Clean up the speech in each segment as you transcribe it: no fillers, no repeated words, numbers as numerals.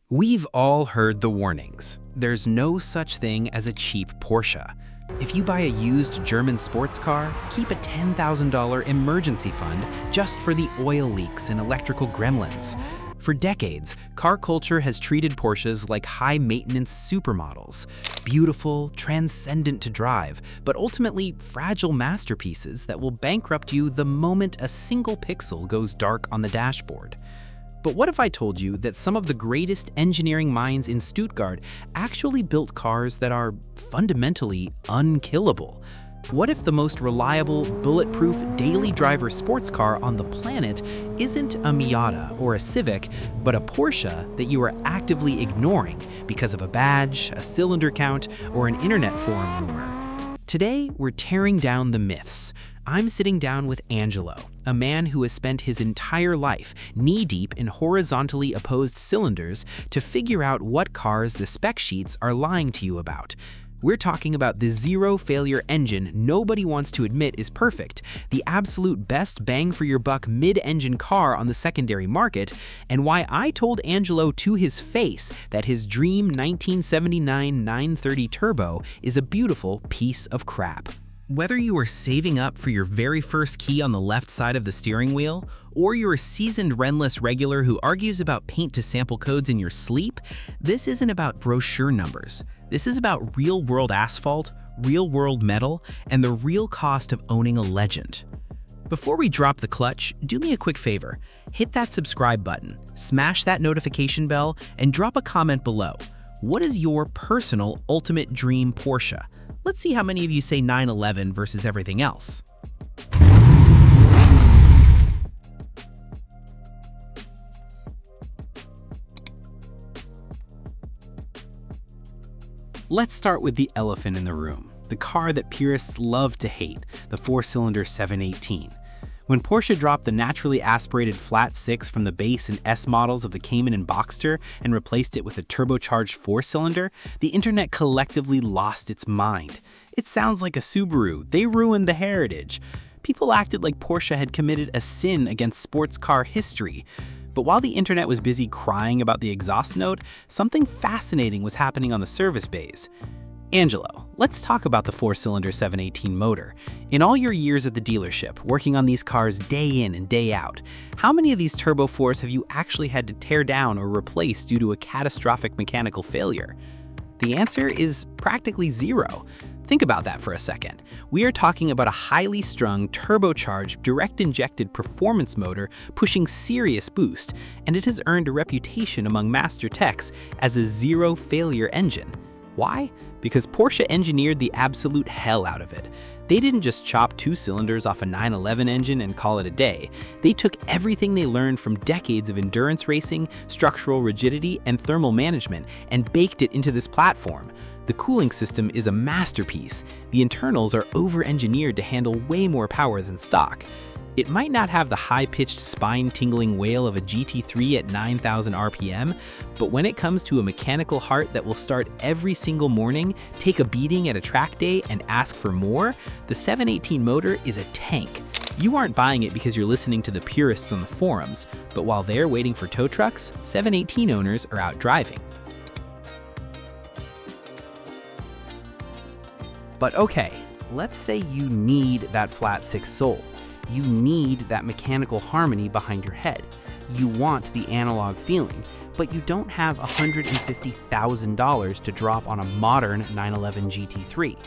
We've all heard the warnings. There's no such thing as a cheap Porsche. If you buy a used German sports car, keep a $10,000 emergency fund just for the oil leaks and electrical gremlins. For decades, car culture has treated Porsches like high-maintenance supermodels. Beautiful, transcendent to drive, but ultimately fragile masterpieces that will bankrupt you the moment a single pixel goes dark on the dashboard. But what if I told you that some of the greatest engineering minds in Stuttgart actually built cars that are fundamentally unkillable? What if the most reliable, bulletproof daily driver sports car on the planet isn't a Miata or a Civic, but a Porsche that you are actively ignoring because of a badge, a cylinder count, or an internet forum rumor? Today, we're tearing down the myths. I'm sitting down with Angelo, a man who has spent his entire life knee-deep in horizontally opposed cylinders to figure out what cars the spec sheets are lying to you about. We're talking about the zero-failure engine nobody wants to admit is perfect, the absolute best bang-for-your-buck mid-engine car on the secondary market, and why I told Angelo to his face that his dream 1979 930 Turbo is a beautiful piece of crap. Whether you are saving up for your very first key on the left side of the steering wheel, or you're a seasoned Renless regular who argues about paint-to-sample codes in your sleep, this isn't about brochure numbers. This is about real-world asphalt, real-world metal, and the real cost of owning a legend. Before we drop the clutch, do me a quick favor. Hit that subscribe button, smash that notification bell, and drop a comment below. What is your personal ultimate dream Porsche? Let's see how many of you say 911 versus everything else. Let's start with the elephant in the room, the car that purists love to hate, the four-cylinder 718. When Porsche dropped the naturally aspirated flat six from the base and S models of the Cayman and Boxster and replaced it with a turbocharged four-cylinder, the internet collectively lost its mind. It sounds like a Subaru. They ruined the heritage. People acted like Porsche had committed a sin against sports car history. But while the internet was busy crying about the exhaust note, something fascinating was happening on the service bays. Angelo, let's talk about the four-cylinder 718 motor. In all your years at the dealership, working on these cars day in and day out, how many of these Turbo 4s have you actually had to tear down or replace due to a catastrophic mechanical failure? The answer is practically zero. Think about that for a second. We are talking about a highly strung, turbocharged, direct-injected performance motor pushing serious boost, and it has earned a reputation among master techs as a zero-failure engine. Why? Because Porsche engineered the absolute hell out of it. They didn't just chop two cylinders off a 911 engine and call it a day. They took everything they learned from decades of endurance racing, structural rigidity, and thermal management and baked it into this platform. The cooling system is a masterpiece. The internals are over-engineered to handle way more power than stock. It might not have the high-pitched, spine-tingling wail of a GT3 at 9,000 RPM, but when it comes to a mechanical heart that will start every single morning, take a beating at a track day, and ask for more, the 718 motor is a tank. You aren't buying it because you're listening to the purists on the forums, but while they're waiting for tow trucks, 718 owners are out driving. But okay, let's say you need that flat six soul. You need that mechanical harmony behind your head. You want the analog feeling, but you don't have $150,000 to drop on a modern 911 GT3.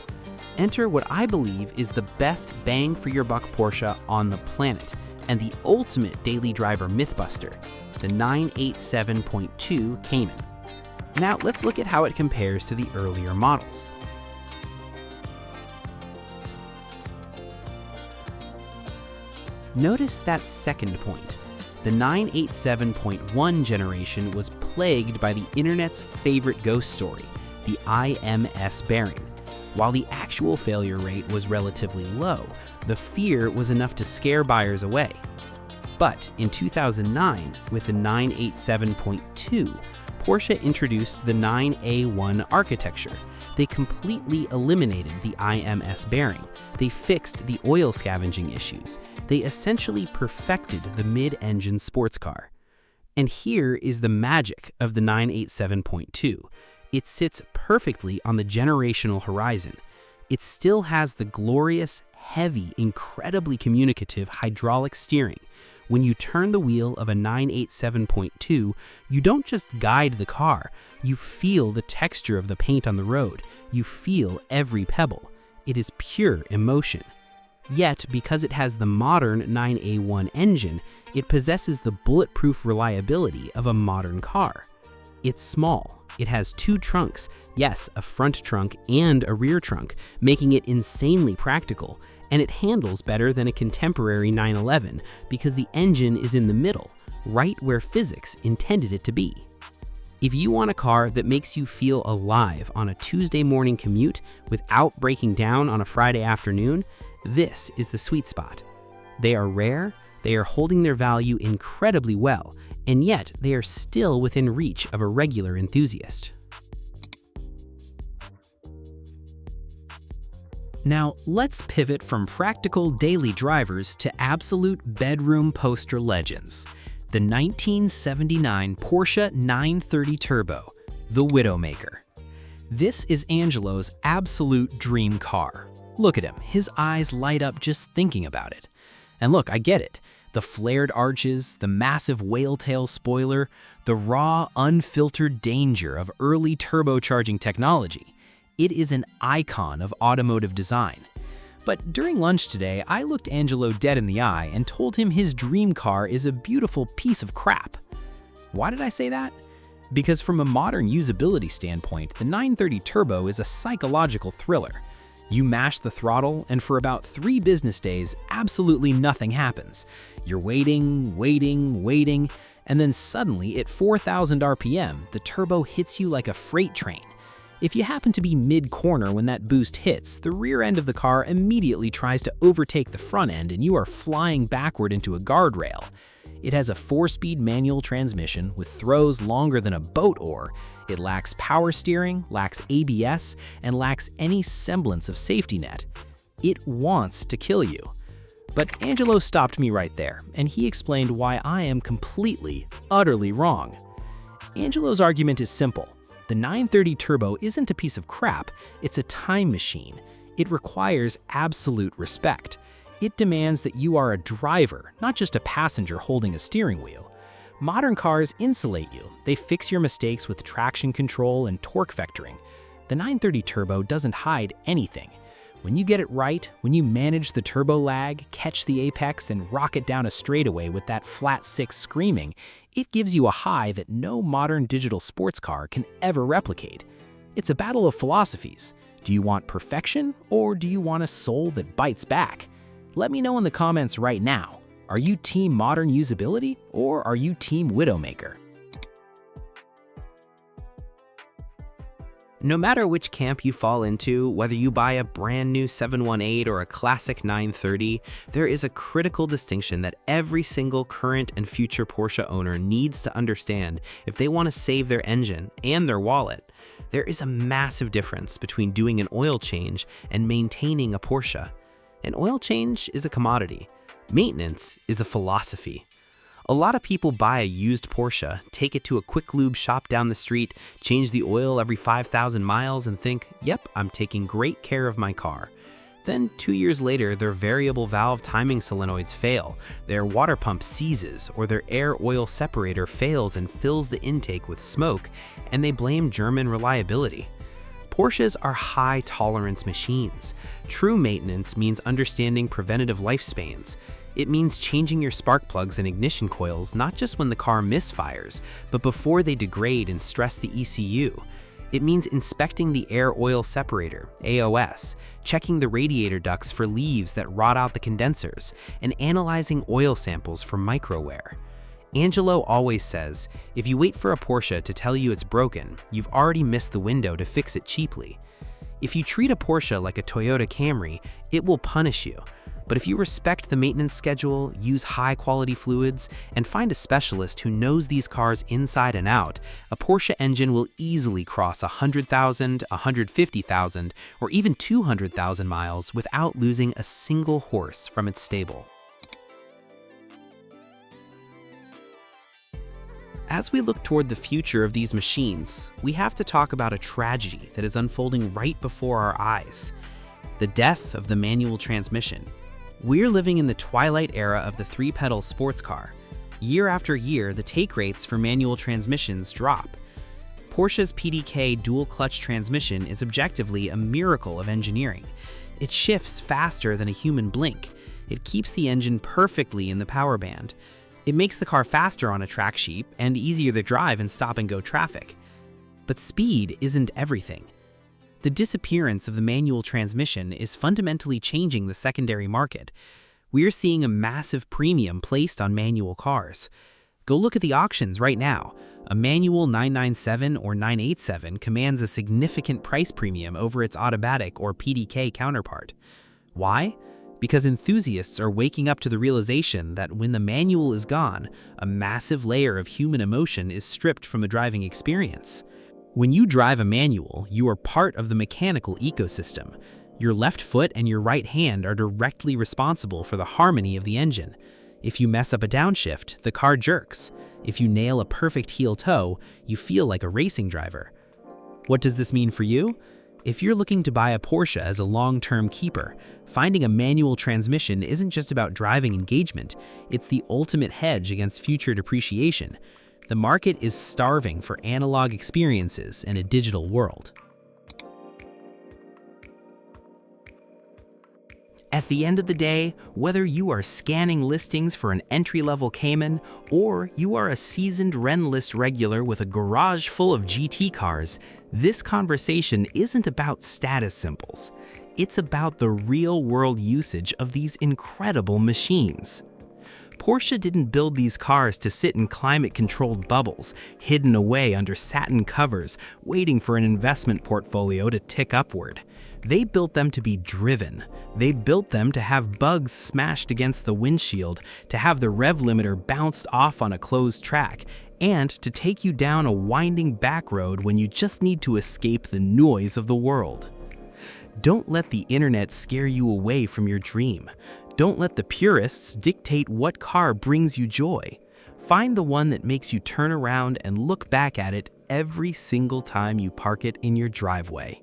Enter what I believe is the best bang for your buck Porsche on the planet, and the ultimate daily driver mythbuster, the 987.2 Cayman. Now let's look at how it compares to the earlier models. Notice that second point. The 987.1 generation was plagued by the internet's favorite ghost story, the IMS bearing. While the actual failure rate was relatively low, the fear was enough to scare buyers away. But in 2009, with the 987.2, Porsche introduced the 9A1 architecture. They completely eliminated the IMS bearing. They fixed the oil scavenging issues. They essentially perfected the mid-engine sports car. And here is the magic of the 987.2. It sits perfectly on the generational horizon. It still has the glorious, heavy, incredibly communicative hydraulic steering. When you turn the wheel of a 987.2, you don't just guide the car, you feel the texture of the paint on the road. You feel every pebble. It is pure emotion. Yet, because it has the modern 9A1 engine, it possesses the bulletproof reliability of a modern car. It's small. It has two trunks, yes, a front trunk and a rear trunk, making it insanely practical. And it handles better than a contemporary 911 because the engine is in the middle, right where physics intended it to be. If you want a car that makes you feel alive on a Tuesday morning commute without breaking down on a Friday afternoon, this is the sweet spot. They are rare, they are holding their value incredibly well, and yet they are still within reach of a regular enthusiast. Now, let's pivot from practical daily drivers to absolute bedroom poster legends. The 1979 Porsche 930 Turbo, the Widowmaker. This is Angelo's absolute dream car. Look at him, his eyes light up just thinking about it. And look, I get it. The flared arches, the massive whale-tail spoiler, the raw, unfiltered danger of early turbocharging technology. It is an icon of automotive design. But during lunch today, I looked Angelo dead in the eye and told him his dream car is a beautiful piece of crap. Why did I say that? Because from a modern usability standpoint, the 930 Turbo is a psychological thriller. You mash the throttle, and for about 3 business days, absolutely nothing happens. You're waiting, and then suddenly at 4,000 RPM, the turbo hits you like a freight train. If you happen to be mid-corner when that boost hits, the rear end of the car immediately tries to overtake the front end and you are flying backward into a guardrail. It has a 4-speed manual transmission with throws longer than a boat oar. It lacks power steering, lacks ABS, and lacks any semblance of safety net. It wants to kill you. But Angelo stopped me right there, and he explained why I am completely, utterly wrong. Angelo's argument is simple. The 930 Turbo isn't a piece of crap, it's a time machine. It requires absolute respect. It demands that you are a driver, not just a passenger holding a steering wheel. Modern cars insulate you. They fix your mistakes with traction control and torque vectoring. The 930 Turbo doesn't hide anything. When you get it right, when you manage the turbo lag, catch the apex, and rock it down a straightaway with that flat 6 screaming, it gives you a high that no modern digital sports car can ever replicate. It's a battle of philosophies. Do you want perfection, or do you want a soul that bites back? Let me know in the comments right now. Are you team modern usability, or are you team Widowmaker? No matter which camp you fall into, whether you buy a brand new 718 or a classic 930, there is a critical distinction that every single current and future Porsche owner needs to understand if they want to save their engine and their wallet. There is a massive difference between doing an oil change and maintaining a Porsche. An oil change is a commodity. Maintenance is a philosophy. A lot of people buy a used Porsche, take it to a quick lube shop down the street, change the oil every 5,000 miles and think, yep, I'm taking great care of my car. Then 2 years later, their variable valve timing solenoids fail, their water pump seizes, or their air-oil separator fails and fills the intake with smoke, and they blame German reliability. Porsches are high-tolerance machines. True maintenance means understanding preventative lifespans. It means changing your spark plugs and ignition coils not just when the car misfires, but before they degrade and stress the ECU. It means inspecting the air-oil separator, AOS, checking the radiator ducts for leaves that rot out the condensers, and analyzing oil samples for microwear. Angelo always says, if you wait for a Porsche to tell you it's broken, you've already missed the window to fix it cheaply. If you treat a Porsche like a Toyota Camry, it will punish you. But if you respect the maintenance schedule, use high-quality fluids, and find a specialist who knows these cars inside and out, a Porsche engine will easily cross 100,000, 150,000, or even 200,000 miles without losing a single horse from its stable. As we look toward the future of these machines, we have to talk about a tragedy that is unfolding right before our eyes: the death of the manual transmission. We're living in the twilight era of the three-pedal sports car. Year after year, the take rates for manual transmissions drop. Porsche's PDK dual-clutch transmission is objectively a miracle of engineering. It shifts faster than a human blink. It keeps the engine perfectly in the power band. It makes the car faster on a track sheet and easier to drive in stop-and-go traffic. But speed isn't everything. The disappearance of the manual transmission is fundamentally changing the secondary market. We're seeing a massive premium placed on manual cars. Go look at the auctions right now. A manual 997 or 987 commands a significant price premium over its automatic or PDK counterpart. Why? Because enthusiasts are waking up to the realization that when the manual is gone, a massive layer of human emotion is stripped from the driving experience. When you drive a manual, you are part of the mechanical ecosystem. Your left foot and your right hand are directly responsible for the harmony of the engine. If you mess up a downshift, the car jerks. If you nail a perfect heel toe, you feel like a racing driver. What does this mean for you? If you're looking to buy a Porsche as a long-term keeper, finding a manual transmission isn't just about driving engagement, it's the ultimate hedge against future depreciation. The market is starving for analog experiences in a digital world. At the end of the day, whether you are scanning listings for an entry-level Cayman or you are a seasoned Rennlist regular with a garage full of GT cars, this conversation isn't about status symbols. It's about the real-world usage of these incredible machines. Porsche didn't build these cars to sit in climate-controlled bubbles, hidden away under satin covers, waiting for an investment portfolio to tick upward. They built them to be driven. They built them to have bugs smashed against the windshield, to have the rev limiter bounced off on a closed track, and to take you down a winding back road when you just need to escape the noise of the world. Don't let the internet scare you away from your dream. Don't let the purists dictate what car brings you joy. Find the one that makes you turn around and look back at it every single time you park it in your driveway.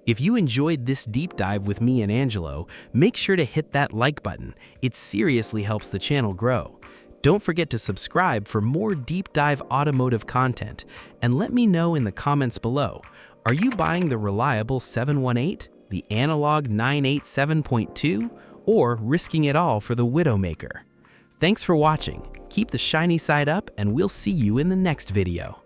If you enjoyed this deep dive with me and Angelo, make sure to hit that like button. It seriously helps the channel grow. Don't forget to subscribe for more deep dive automotive content, and let me know in the comments below, are you buying the reliable 718, the analog 987.2, or risking it all for the Widowmaker? Thanks for watching. Keep the shiny side up, and we'll see you in the next video.